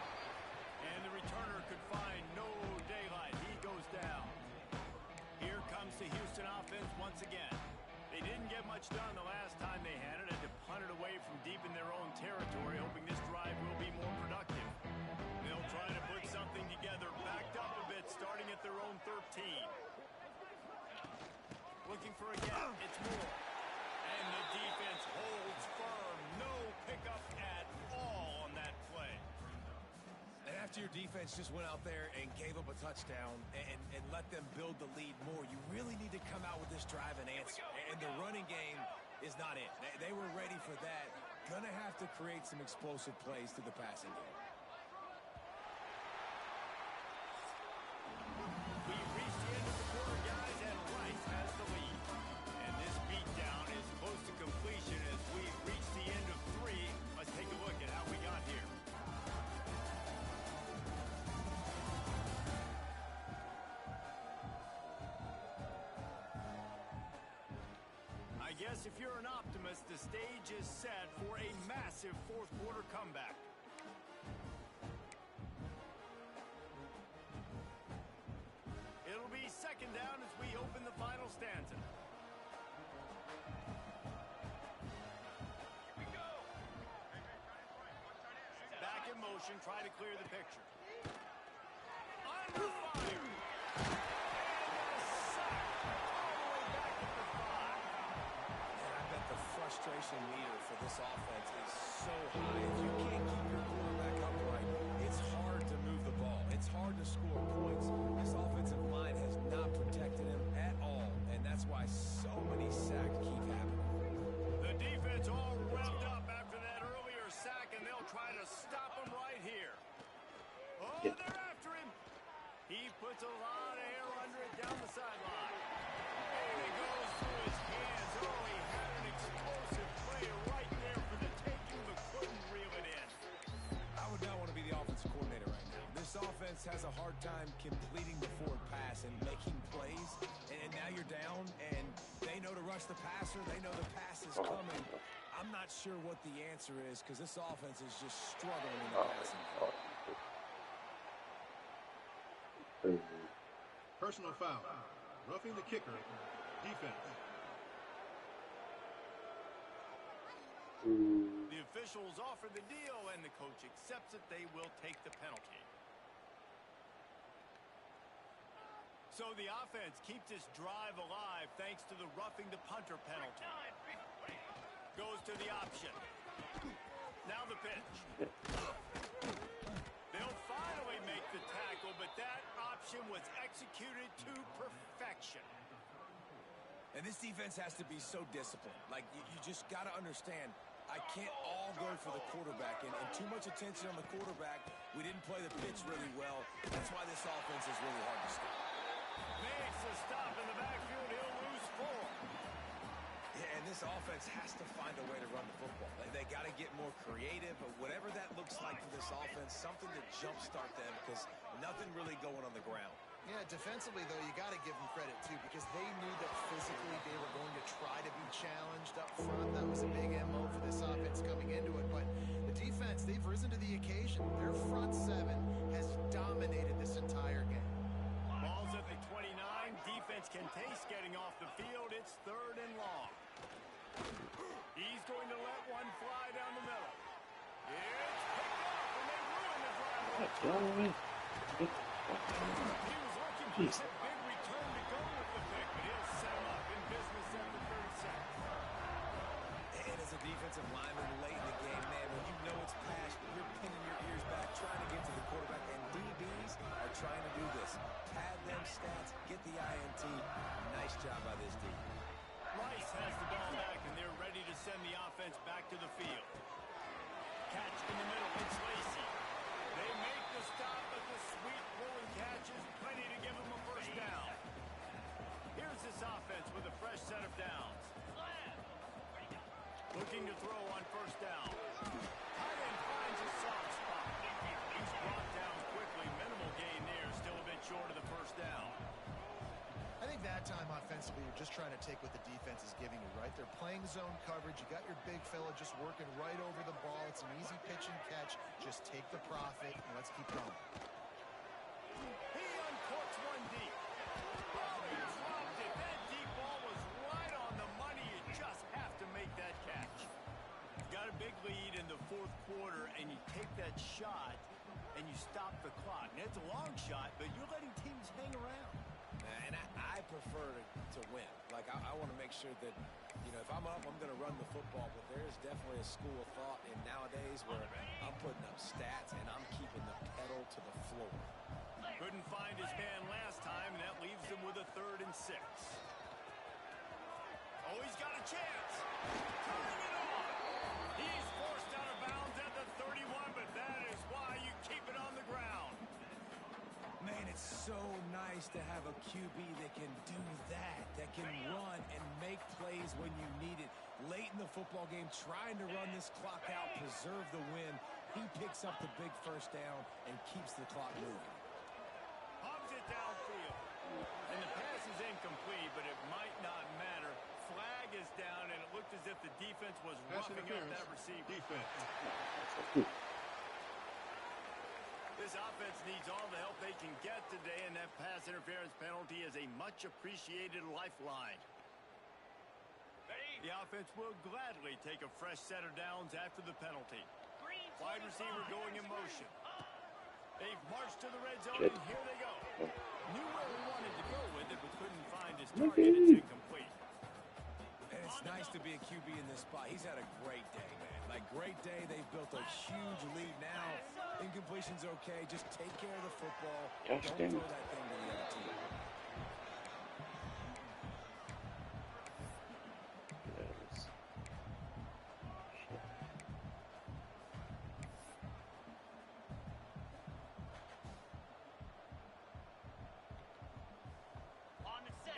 And the returner could find no daylight. He goes down. Here comes the Houston offense once again. They didn't get much done the last time they had it. Had to punt it away from deep in their own territory, hoping this drive will be more productive. They'll try to put something together, backed up a bit, starting at their own 13. Looking for a gap. It's Moore. And the defense holds firm. No pickup at all on that play. And after your defense just went out there and gave up a touchdown and let them build the lead more, you really need to come out with this drive and answer. And the running game is not it. They were ready for that. Gonna have to create some explosive plays through the passing game. We've reached the end of the quarter, guys, and Rice has the lead. And this beatdown is close to completion as we've reached the end of 3. Let's take a look at how we got here. I guess if you're an optimist, the stage is set for a massive 4th quarter comeback. It'll be 2nd down as we open the final stanza. Here we go. Back in motion, try to clear the picture. Under fire. And a sack all the way back at the 5. And I bet the frustration meter for this offense is so high. If you can't keep your quarterback upright, it's hard to move the ball. It's hard to score points. This offensive line has not protected him at all, and that's why so many sacks keep happening. The defense all revved up after that earlier sack, and they'll try to stop him right here. Oh, they're after him. He puts a lot of air under it down the sideline. And it goes through his hands. Oh, he had an offense has a hard time completing the forward pass and making plays, and now you're down, and they know to rush the passer. They know the pass is coming. I'm not sure what the answer is because this offense is just struggling in the passing game. Personal foul. Roughing the kicker. Defense. The officials offer the deal, and the coach accepts it. They will take the penalty. So the offense keeps this drive alive thanks to the roughing the punter penalty. Goes to the option. Now the pitch. They'll finally make the tackle, but that option was executed to perfection. And this defense has to be so disciplined. Like, you just got to understand, I can't all go for the quarterback. And too much attention on the quarterback. We didn't play the pitch really well. That's why this offense is really hard to stop. Makes a stop in the backfield. He'll lose 4. Yeah, and this offense has to find a way to run the football. They got to get more creative, but whatever that looks like for this offense, something to jumpstart them because nothing really going on the ground. Yeah, defensively, though, you got to give them credit, too, because they knew that physically they were going to try to be challenged up front. That was a big MO for this offense coming into it. But the defense, they've risen to the occasion. Their front 7 has dominated this entire game. Ball's at the 29. Defense can taste getting off the field. It's 3rd and long. He's going to let one fly down the middle. It's picked up, and they ruin the drive. He was looking for a big return to go with the pick, but he'll set him up in business at the 32nd. And as a defensive lineman late in the game, man, when you know it's past, you're pinning your ears back, trying to get to the quarterback, and DBs are trying to do this. Pad them stats, get the INT. Nice job by this D. Rice has the ball back, and they're ready to send the offense back to the field. Catch in the middle. It's Lacy. They make the stop, but the sweet rolling catch is plenty to give them a first down. Here's this offense with a fresh set of downs. Looking to throw on first down. Tight end finds a soft spot. He's brought down quickly. Minimal gain there. Still a bit short of the first down. I think that time offensively, you're just trying to take what the defense is giving you, right? They're playing zone coverage. You got your big fella just working right over the ball. It's an easy pitch and catch. Just take the profit, and let's keep going. He uncorks one deep. Oh, he dropped it. That deep ball was right on the money. You just have to make that catch. You got a big lead in the 4th quarter, and you take that shot, and you stop the clock. And it's a long shot, but you're letting teams hang around. And I prefer to win. Like, I want to make sure that, you know, if I'm up, I'm going to run the football. But there is definitely a school of thought in nowadays where I'm putting up stats and I'm keeping the pedal to the floor. Couldn't find his man last time, and that leaves him with a 3rd and 6. Oh, he's got a chance. Turning it on. He's forced out of bounds at the 31, but that is why you keep it on the ground. Man, it's so nice to have a QB that can do that can run and make plays when you need it. Late in the football game, trying to run this clock out, preserve the win. He picks up the big first down and keeps the clock moving. Hobbs it downfield. And the pass is incomplete, but it might not matter. Flag is down, and it looked as if the defense was Pass roughing up interference. that receiver. Defense. This offense needs all the help they can get today, and that pass interference penalty is a much-appreciated lifeline. The offense will gladly take a fresh set of downs after the penalty. Wide receiver going in motion. They've marched to the red zone, and here they go. Knew where he wanted to go with it, but couldn't find his target. It's incomplete. And it's nice to be a QB in this spot. He's had a great day, man. Like, great day. They've built a huge lead now. Incompletion's okay. Just take care of the football. Gosh, Don't damn throw it. that thing to the other team. Yes.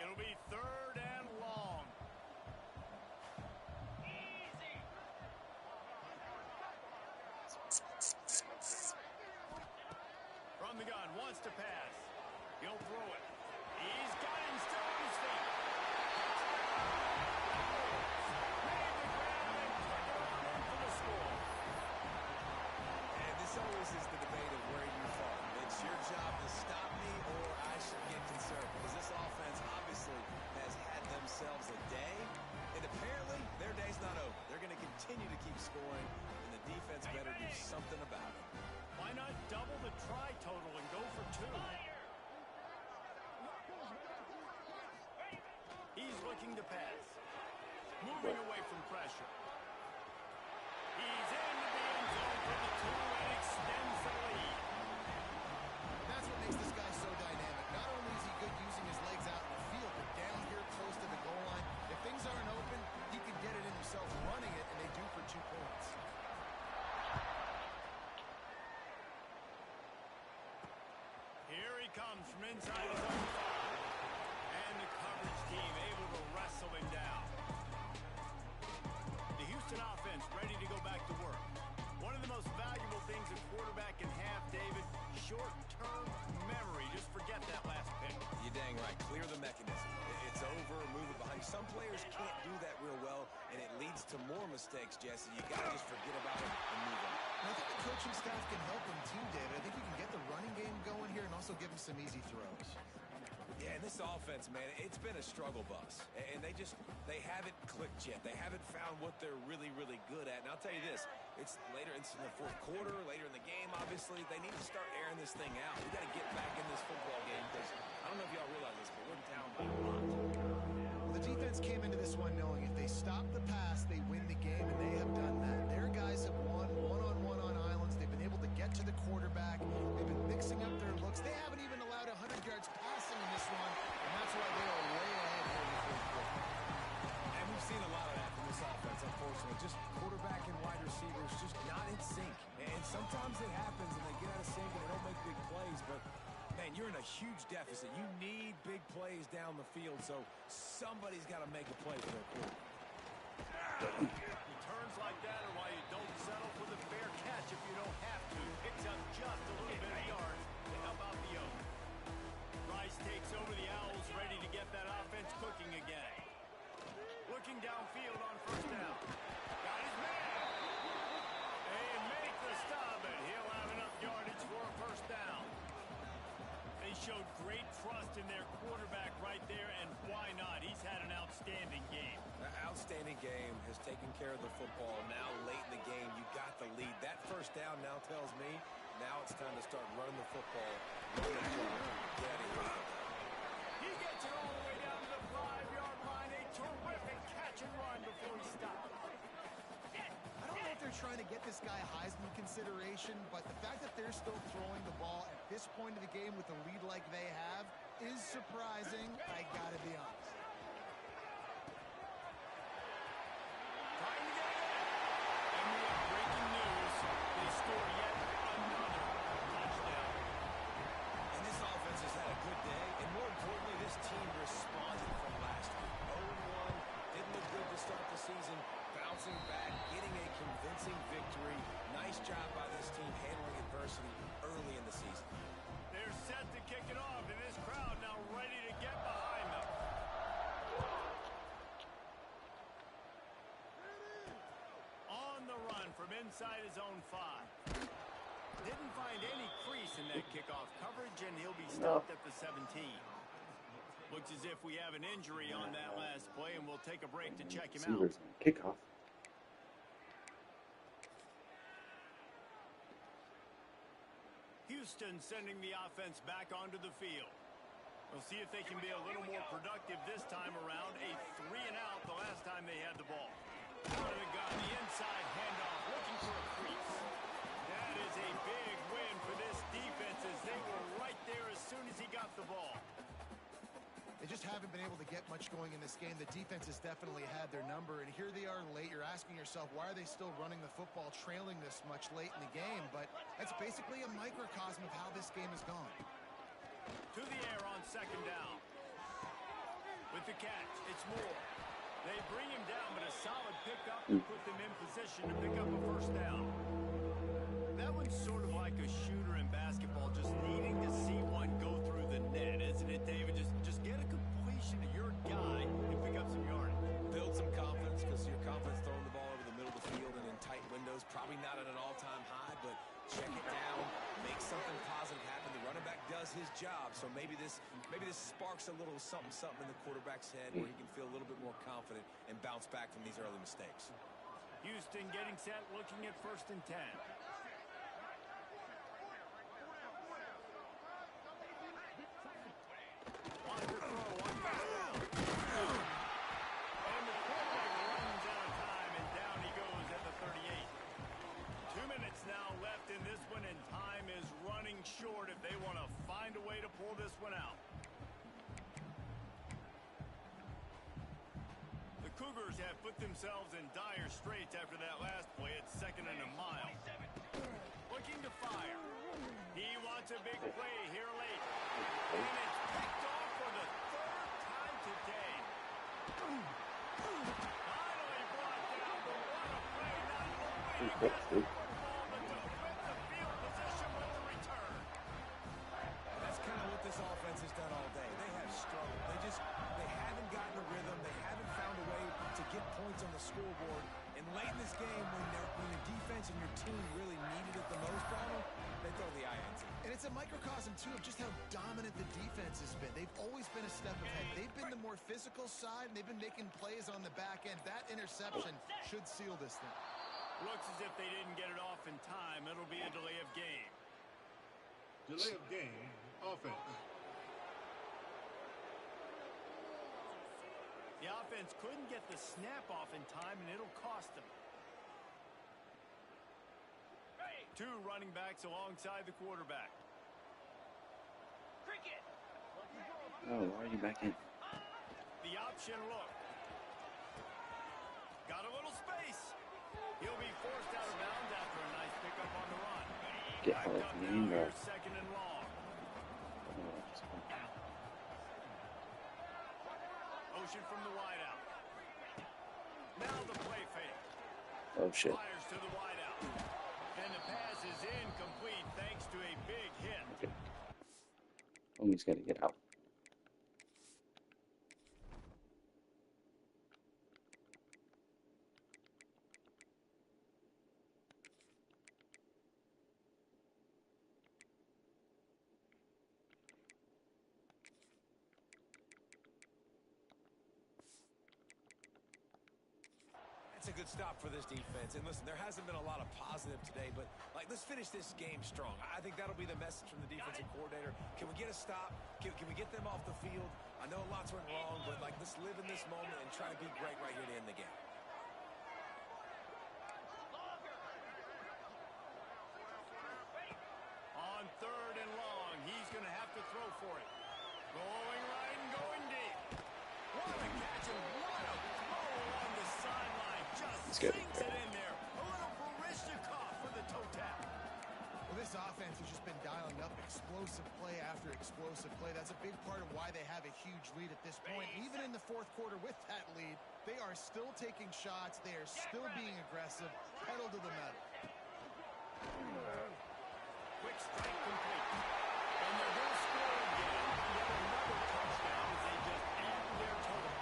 It'll be 3rd and long. From the gun, wants to pass. He'll throw it. He's got him still on his feet. Made the grab and took it on in for the score. And this always is the debate of where you fall. It's your job to stop me or I should get concerned. Because this offense obviously has had themselves a day. And apparently their day's not over. They're going to continue to keep scoring. And the defense better do something about it. Why not double the try total and go for 2? He's looking to pass. Moving away from pressure. He's into the end zone for the 2 and extends the lead. That's what makes this guy so dynamic. Not only is he good using his legs out in the field, but down here close to the goal line, if things aren't open, he can get it in himself running it, and they do for 2 points. Here he comes from inside his own 5. And the coverage team able to wrestle him down. The Houston offense ready to go back to work. One of the most valuable things a quarterback can have, David, short-term memory. Just forget that last pick. You're dang right. Clear the mechanism. It's over, move it behind. Some players can't do that real well, and it leads to more mistakes, Jesse. You got to just forget about it and move on. And I think the coaching staff can help him too, David. I think you can get the running game going here and also give him some easy throws. Yeah, and this offense, man, it's been a struggle bus. And they haven't clicked yet. They haven't found what they're really, really good at. And I'll tell you this, it's later in the fourth quarter, later in the game, obviously. They need to start airing this thing out. We got to get back in this football game because I don't know if y'all realize this, but we're down by a lot. Well, the defense came into this one knowing if they stop the pass, they win the game, and they have done that. Their guys have won one-on-one on islands. They've been able to get to the quarterback. They've been mixing up their looks. They haven't even allowed 100 yards passing in this one, and that's why they are way ahead here in the fourth quarter. And we've seen a lot of that from this offense, unfortunately. Just quarterback and wide receivers just not in sync. And sometimes it happens, and they get out of sync, and they don't make big plays, but man, you're in a huge deficit. You need big plays down the field, so somebody's got to make a play for their quarterback. Returns like that are why you don't settle for the fair catch if you don't have to. Picks up just a little bit of yards to help out the Oaks. Rice takes over the Owls, ready to get that offense cooking again. Looking downfield on first down. Got his man. They make the stop, and he'll have enough yardage for a first down. They showed great trust in their quarterback right there, and why not? He's had an outstanding game. Outstanding game, has taken care of the football. Now late in the game, you got the lead. That first down now tells me now it's time to start running the football. Run the clock. Get out of here. He gets it all the way down to the 5-yard line. A terrific catch and run before he stopped. I don't know if they're trying to get this guy Heisman consideration, but the fact that they're still throwing the ball at this point of the game with a lead like they have is surprising, I gotta be honest. Trying to get it. And we have breaking news. They score yet another touchdown. And this offense has had a good day, and more importantly, this team responded from last week. 0-1, didn't look good to start the season, bouncing back, getting a convincing victory. Nice job by this team handling adversity early in the season. They're set to kick it off, and this crowd now ready to get behind them. On the run from inside his own 5. Didn't find any crease in that kickoff coverage, and he'll be stopped at the 17. Looks as if we have an injury on that last play, and we'll take a break to check him out. Receivers on kickoff. Houston sending the offense back onto the field. We'll see if they can be a little more productive this time around. A 3-and-out the last time they had the ball. Out of the gun, the inside handoff, looking for a crease. That is a big win for this defense as they were right there as soon as he got the ball. They just haven't been able to get much going in this game. The defense has definitely had their number, and here they are late. You're asking yourself, why are they still running the football, trailing this much late in the game? But that's basically a microcosm of how this game has gone. To the air on second down. With the catch, it's Moore. They bring him down, but a solid pickup to put them in position to pick up a first down. That one's sort of like a shooter in basketball, just needing does his job. So maybe this sparks a little something in the quarterback's head where he can feel a little bit more confident and bounce back from these early mistakes. Houston getting set, looking at 1st and 10. On the throw, on first down. And the quarterback runs out of time, and down he goes at the 38. 2 minutes now left in this one, and time is running short if they want to find a way to pull this one out. The Cougars have put themselves in dire straits after that last play. It's 2nd and a mile. Looking to fire. He wants a big play here late. And it's picked off for the 3rd time today. Finally brought down, but what a play. Not only to get the football, but to flip the field position with the return. That's kind of what this offense has done all day. They have struggled. They haven't gotten a rhythm. They haven't found a way to get points on the scoreboard. And late in this game, when your defense and your team really needed it the most, Donald, they throw the INT. And it's a microcosm, too, of just how dominant the defense has been. They've always been a step ahead. They've been the more physical side, and they've been making plays on the back end. That interception should seal this thing. Looks as if they didn't get it off in time. It'll be a delay of game. Delay of game, offense. The offense couldn't get the snap off in time, and it'll cost them. 2 running backs alongside the quarterback. Oh, why are you back in? The option look. Got a little space. He'll be forced out of bounds after a nice pickup on the run. Get Backed out up of now me, bro. here, 2nd and long. Motion from the wideout. Now the play fake. Oh, shit. Fires to the wideout. And the pass is incomplete thanks to a big hit. Okay. Oh, he's got to get out. That's a good stop for this defense. And listen, there hasn't been a lot of positive today, but let's finish this game strong. I think that'll be the message from the defensive coordinator. Can we get a stop? Can we get them off the field? I know lots went wrong, but let's live in this moment and try to be great right here to end the game. On 3rd and long, he's going to have to throw for it. Going right and going deep. What a catch and what a throw along the sideline. Just sinks it in there. A little Baryshnikov for the toe tap. Well, this offense has just been dialing up explosive play after explosive play. That's a big part of why they have a huge lead at this point. Even in the 4th quarter with that lead, they are still taking shots. They are still being aggressive, pedal to the metal. Quick strike complete. And they're going to score again and get another touchdown as they just add to their total.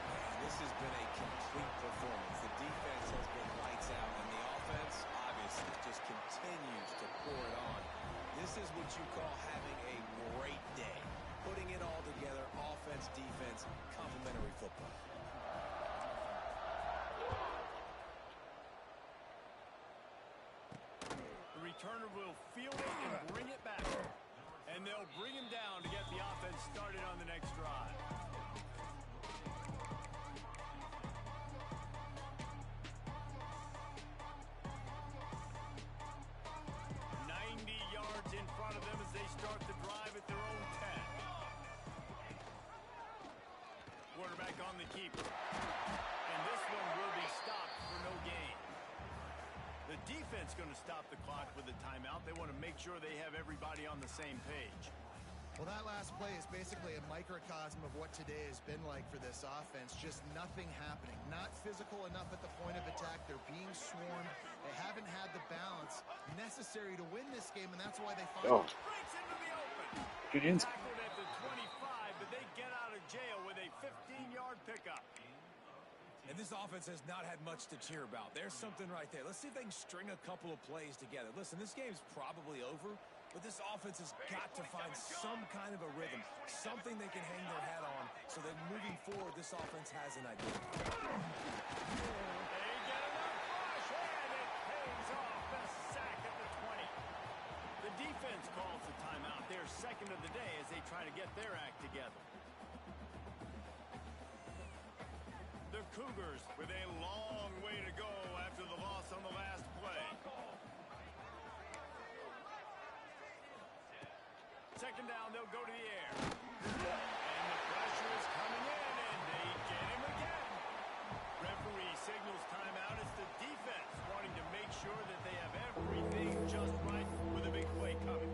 Man, this has been a complete performance. The defense has been lights out, and the offense obviously just continues to pour it on. This is what you call having a great day. Putting it all together, offense, defense, complementary football. The returner will field it and bring it back. And they'll bring him down to get the offense started on the next drive. In front of them as they start the drive at their own 10. Quarterback on the keeper. And this one will be stopped for no gain. The defense going to stop the clock with a timeout. They want to make sure they have everybody on the same page. Well, that last play is basically a microcosm of what today has been like for this offense. Just nothing happening. Not physical enough at the point of attack. They're being swarmed. They haven't had the balance necessary to win this game, and that's why they finally... Breaks into the open. Good hands. Tackled at the 25, but they get out of jail with a 15-yard pickup. And this offense has not had much to cheer about. There's something right there. Let's see if they can string a couple of plays together. Listen, this game's probably over, But this offense has got to find some kind of a rhythm, something they can hang their hat on, so that moving forward, this offense has an identity. They get enough rush, and it pays off. The sack at the 20. The defense calls the timeout. Their second of the day as they try to get their act together. The Cougars with a long way to go after the loss on the last play. Second down, they'll go to the air. And the pressure is coming in, and they get him again. Referee signals timeout. It's the defense wanting to make sure that they have everything just right with a big play coming.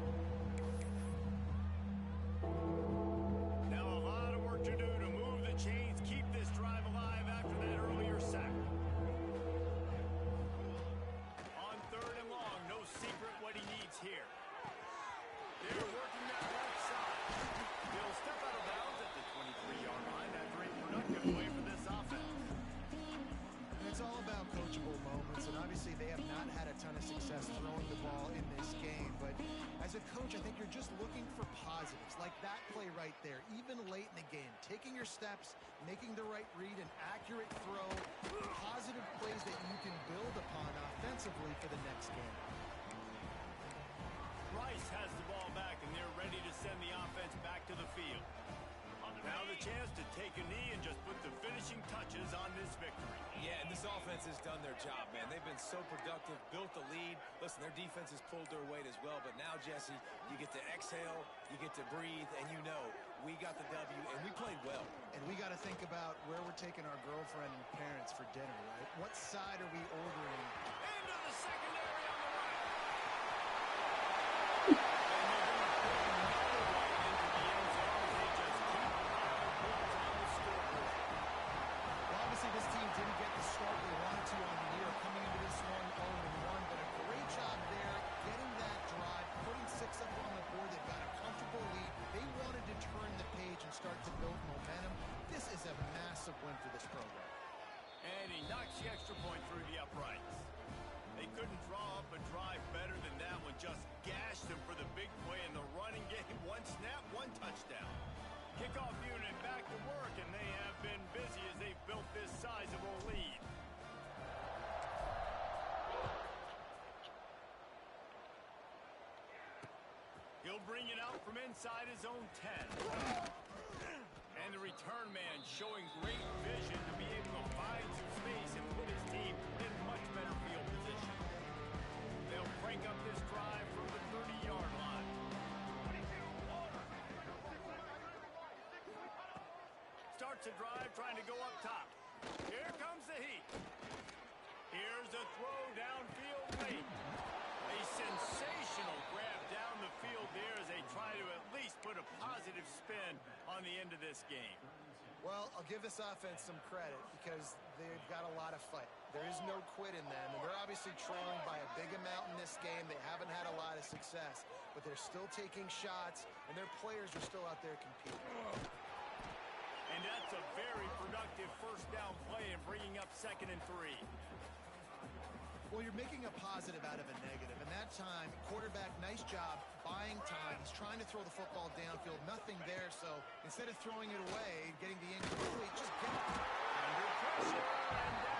Now a lot of work to do to move the chains, keep this drive alive after that earlier sack. On third and long, no secret what he needs here. They're working that left side. They'll step out of bounds at the 23-yard line after a productive play for this offense. And it's all about coachable moments, and obviously they have not had a ton of success throwing the ball in this game. But as a coach, I think you're just looking for positives, like that play right there, even late in the game. Taking your steps, making the right read, an accurate throw, positive plays that you can build upon offensively for the next game. Rice has the ball back, and they're ready to send the offense back to the field. Now the chance to take a knee and just put the finishing touches on this victory. Yeah, and this offense has done their job, man. They've been so productive, built the lead. Listen, their defense has pulled their weight as well, but now, Jesse, you get to exhale, you get to breathe, and you know we got the W, and we played well. And we got to think about where we're taking our girlfriend and parents for dinner, right? What side are we ordering? Into the secondary on the right. Well, obviously this team didn't get the start they wanted to on the year, coming into this one 0-1, but a great job there, getting that drive, putting 6 up on the board. They've got a comfortable lead. They wanted to turn the page and start to build momentum. This is a massive win for this program. And he knocks the extra point through the uprights. They couldn't draw up a drive better than that one. Just gashed them for the big play in the running game. One snap, one touchdown. Kickoff unit back to work, and they have been busy as they've built this sizable lead. He'll bring it out from inside his own 10. And the return man showing great vision to be able to find some space and put his team in much better field position. They'll crank up this drive from the 30-yard line. Starts a drive trying to go up top. Here comes the heat. Here's a throw downfield late. A sensational grab down the field there as they try to at least put a positive spin on the end of this game. Well, I'll give this offense some credit because they've got a lot of fight. There is no quit in them, and they're obviously trailing by a big amount in this game. They haven't had a lot of success, but they're still taking shots, and their players are still out there competing. And that's a very productive first down play and bringing up 2nd and 3. Well, you're making a positive out of a negative, and that time, quarterback, nice job, buying time. He's trying to throw the football downfield, nothing there, so instead of throwing it away, getting the incomplete, just get it. Under pressure, and